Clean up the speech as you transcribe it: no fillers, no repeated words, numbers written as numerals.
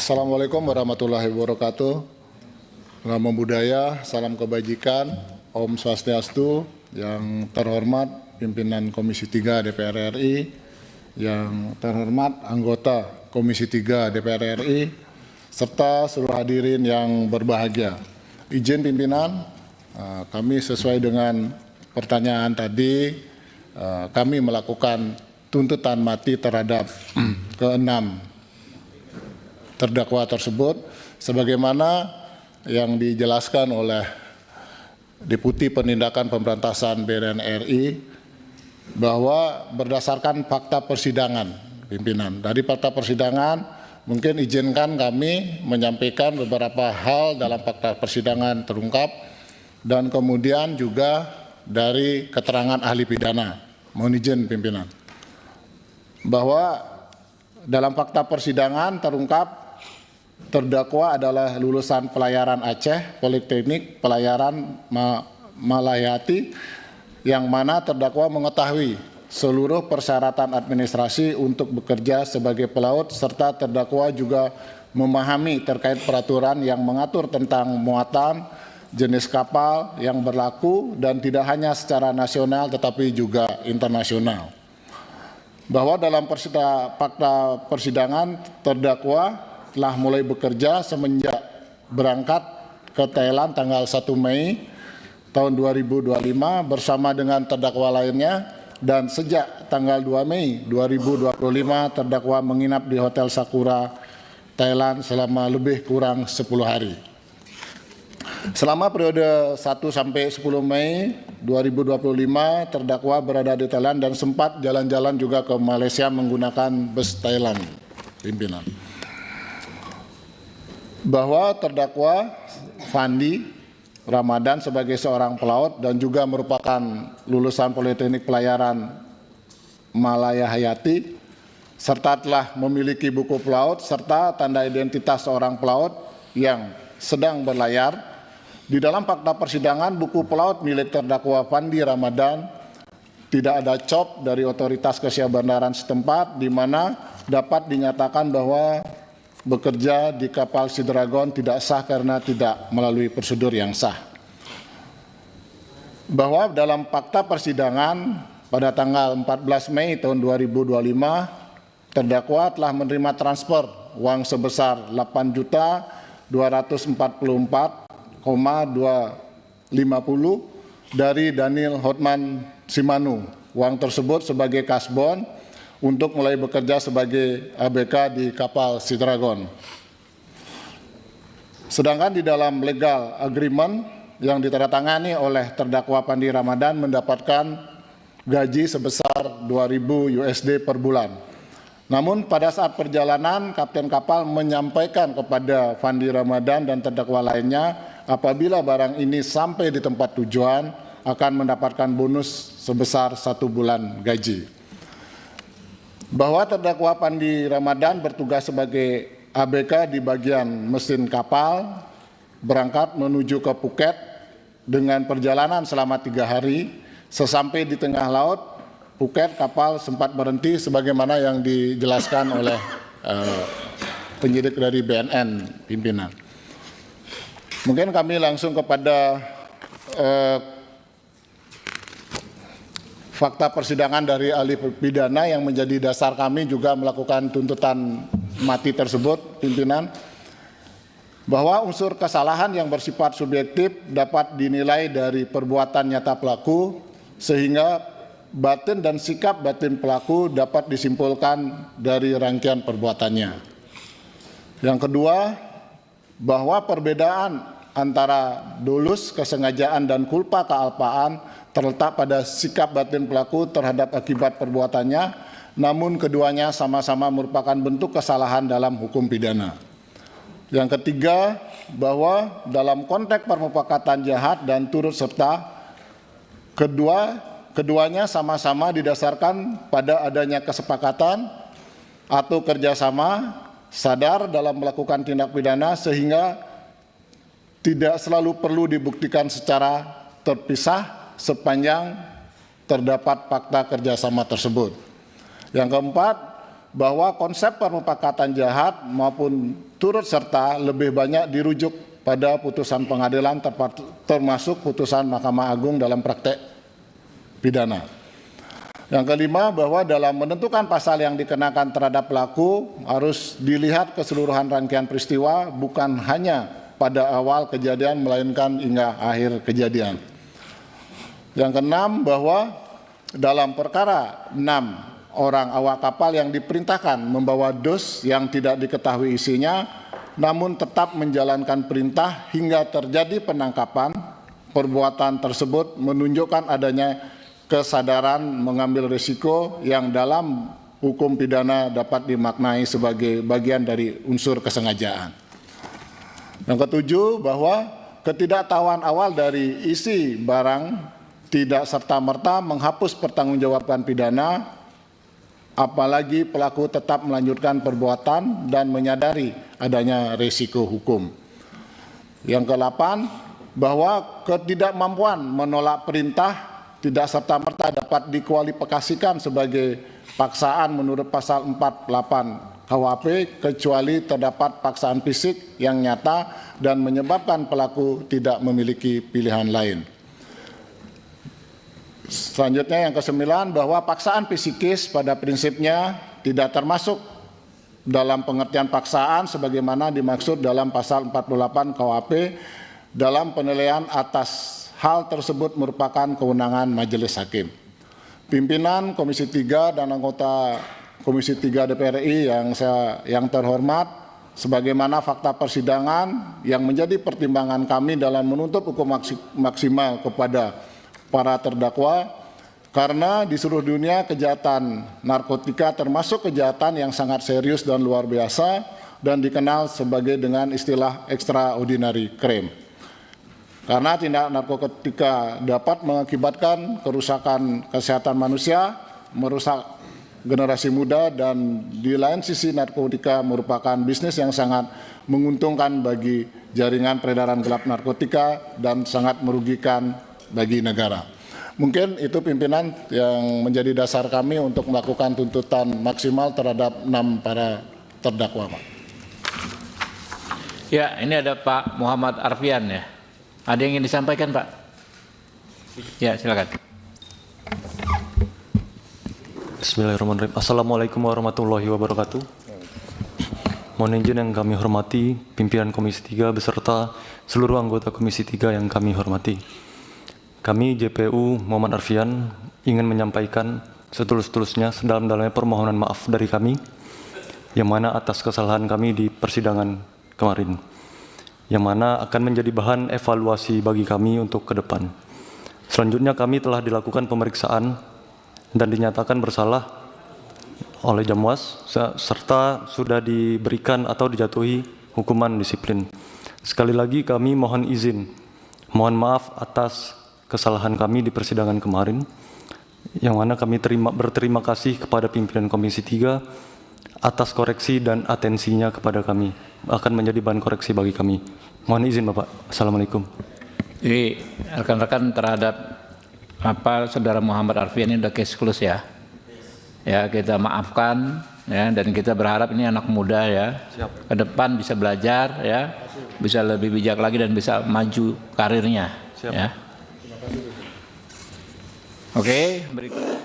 Assalamualaikum warahmatullahi wabarakatuh. Namo Buddhaya, salam kebajikan, Om Swastiastu. Yang terhormat pimpinan Komisi 3 DPR RI, yang terhormat anggota Komisi 3 DPR RI, serta seluruh hadirin yang berbahagia. Izin pimpinan, kami sesuai dengan pertanyaan tadi, kami melakukan tuntutan mati terhadap keenam terdakwa tersebut, sebagaimana yang dijelaskan oleh Deputi Penindakan Pemberantasan BNN RI, bahwa berdasarkan fakta persidangan, pimpinan. Dari fakta persidangan, mungkin izinkan kami menyampaikan beberapa hal dalam fakta persidangan terungkap, dan kemudian juga dari keterangan ahli pidana. Mohon izin pimpinan. Bahwa dalam fakta persidangan terungkap terdakwa adalah lulusan pelayaran Aceh, Politeknik Pelayaran Malayati, yang mana terdakwa mengetahui seluruh persyaratan administrasi untuk bekerja sebagai pelaut, serta terdakwa juga memahami terkait peraturan yang mengatur tentang muatan, jenis kapal yang berlaku, dan tidak hanya secara nasional tetapi juga internasional. Bahwa dalam fakta persidangan terdakwa telah mulai bekerja semenjak berangkat ke Thailand tanggal 1 Mei tahun 2025 bersama dengan terdakwa lainnya, dan sejak tanggal 2 Mei 2025 terdakwa menginap di Hotel Sakura Thailand selama lebih kurang 10 hari. Selama periode 1 sampai 10 Mei 2025 terdakwa berada di Thailand dan sempat jalan-jalan juga ke Malaysia menggunakan bus Thailand, pimpinan. Bahwa terdakwa Fandi Ramadan sebagai seorang pelaut dan juga merupakan lulusan Politeknik Pelayaran Malayahayati, serta telah memiliki buku pelaut serta tanda identitas seorang pelaut yang sedang berlayar. Di dalam fakta persidangan, buku pelaut milik terdakwa Fandi Ramadan tidak ada COP dari otoritas kesyahbandaran setempat, di mana dapat dinyatakan bahwa bekerja di kapal Sea Dragon tidak sah karena tidak melalui prosedur yang sah. Bahwa dalam fakta persidangan pada tanggal 14 Mei tahun 2025, terdakwa telah menerima transfer uang sebesar 8.244,250 dari Daniel Hotman Simanu. Uang tersebut sebagai kasbon untuk mulai bekerja sebagai ABK di kapal Sea Dragon. Sedangkan di dalam legal agreement yang ditandatangani oleh terdakwa Fandi Ramadan mendapatkan gaji sebesar 2.000 USD per bulan. Namun pada saat perjalanan, kapten kapal menyampaikan kepada Fandi Ramadan dan terdakwa lainnya, apabila barang ini sampai di tempat tujuan akan mendapatkan bonus sebesar 1 bulan gaji. Bahwa terdakwa Fandi Ramadan bertugas sebagai ABK di bagian mesin kapal, berangkat menuju ke Phuket dengan perjalanan selama 3 hari. Sesampai di tengah laut Phuket, kapal sempat berhenti sebagaimana yang dijelaskan oleh penyidik dari BNN, pimpinan. Mungkin kami langsung kepada fakta persidangan dari ahli pidana yang menjadi dasar kami juga melakukan tuntutan mati tersebut, pimpinan. Bahwa unsur kesalahan yang bersifat subjektif dapat dinilai dari perbuatan nyata pelaku, sehingga batin dan sikap batin pelaku dapat disimpulkan dari rangkaian perbuatannya. Yang kedua, bahwa perbedaan antara dolus, kesengajaan, dan kulpa kealpaan terletak pada sikap batin pelaku terhadap akibat perbuatannya, namun keduanya sama-sama merupakan bentuk kesalahan dalam hukum pidana. Yang ketiga, bahwa dalam konteks permufakatan jahat dan turut serta, keduanya sama-sama didasarkan pada adanya kesepakatan atau kerjasama sadar dalam melakukan tindak pidana, sehingga tidak selalu perlu dibuktikan secara terpisah sepanjang terdapat fakta kerjasama tersebut. Yang keempat, bahwa konsep permufakatan jahat maupun turut serta lebih banyak dirujuk pada putusan pengadilan termasuk putusan Mahkamah Agung dalam praktek pidana. Yang kelima, bahwa dalam menentukan pasal yang dikenakan terhadap pelaku harus dilihat keseluruhan rangkaian peristiwa, bukan hanya pada awal kejadian melainkan hingga akhir kejadian. Yang keenam, bahwa dalam perkara 6 orang awak kapal yang diperintahkan membawa dus yang tidak diketahui isinya namun tetap menjalankan perintah hingga terjadi penangkapan, perbuatan tersebut menunjukkan adanya kesadaran mengambil risiko yang dalam hukum pidana dapat dimaknai sebagai bagian dari unsur kesengajaan. Yang ketujuh, bahwa ketidaktahuan awal dari isi barang tidak serta-merta menghapus pertanggungjawaban pidana, apalagi pelaku tetap melanjutkan perbuatan dan menyadari adanya risiko hukum. Yang ke-8, bahwa ketidakmampuan menolak perintah tidak serta-merta dapat dikualifikasikan sebagai paksaan menurut pasal 48 KUHP kecuali terdapat paksaan fisik yang nyata dan menyebabkan pelaku tidak memiliki pilihan lain. Selanjutnya yang ke-9, bahwa paksaan psikis pada prinsipnya tidak termasuk dalam pengertian paksaan sebagaimana dimaksud dalam pasal 48 KUHP dalam penilaian atas hal tersebut merupakan kewenangan majelis hakim. Pimpinan Komisi 3 dan anggota Komisi 3 DPR RI yang terhormat, sebagaimana fakta persidangan yang menjadi pertimbangan kami dalam menuntut hukum maksimal kepada para terdakwa, karena di seluruh dunia kejahatan narkotika termasuk kejahatan yang sangat serius dan luar biasa dan dikenal sebagai dengan istilah extraordinary crime. Karena tindak narkotika dapat mengakibatkan kerusakan kesehatan manusia, merusak generasi muda, dan di lain sisi narkotika merupakan bisnis yang sangat menguntungkan bagi jaringan peredaran gelap narkotika dan sangat merugikan bagi negara. Mungkin itu pimpinan yang menjadi dasar kami untuk melakukan tuntutan maksimal terhadap 6 para terdakwa, Pak. Ya, ini ada Pak Muhammad Arfian ya. Ada yang ingin disampaikan, Pak? Ya, silakan. Bismillahirrahmanirrahim. Assalamualaikum warahmatullahi wabarakatuh. Mohon izin yang kami hormati pimpinan Komisi 3 beserta seluruh anggota Komisi 3 yang kami hormati. Kami JPU Muhammad Arfian ingin menyampaikan setulus-tulusnya sedalam-dalamnya permohonan maaf dari kami yang mana atas kesalahan kami di persidangan kemarin, yang mana akan menjadi bahan evaluasi bagi kami untuk ke depan. Selanjutnya kami telah dilakukan pemeriksaan dan dinyatakan bersalah oleh Jamwas serta sudah diberikan atau dijatuhi hukuman disiplin. Sekali lagi kami mohon izin, mohon maaf atas kesalahan kami di persidangan kemarin, yang mana kami berterima kasih kepada pimpinan Komisi 3 atas koreksi dan atensinya kepada kami, akan menjadi bahan koreksi bagi kami. Mohon izin Bapak. Assalamualaikum. Jadi rekan-rekan terhadap saudara Muhammad Arfian ini udah case close ya. Ya, kita maafkan ya, dan kita berharap ini anak muda ya. Siap. Ke depan bisa belajar ya, bisa lebih bijak lagi dan bisa maju karirnya. Siap. Ya. Oke, berikut.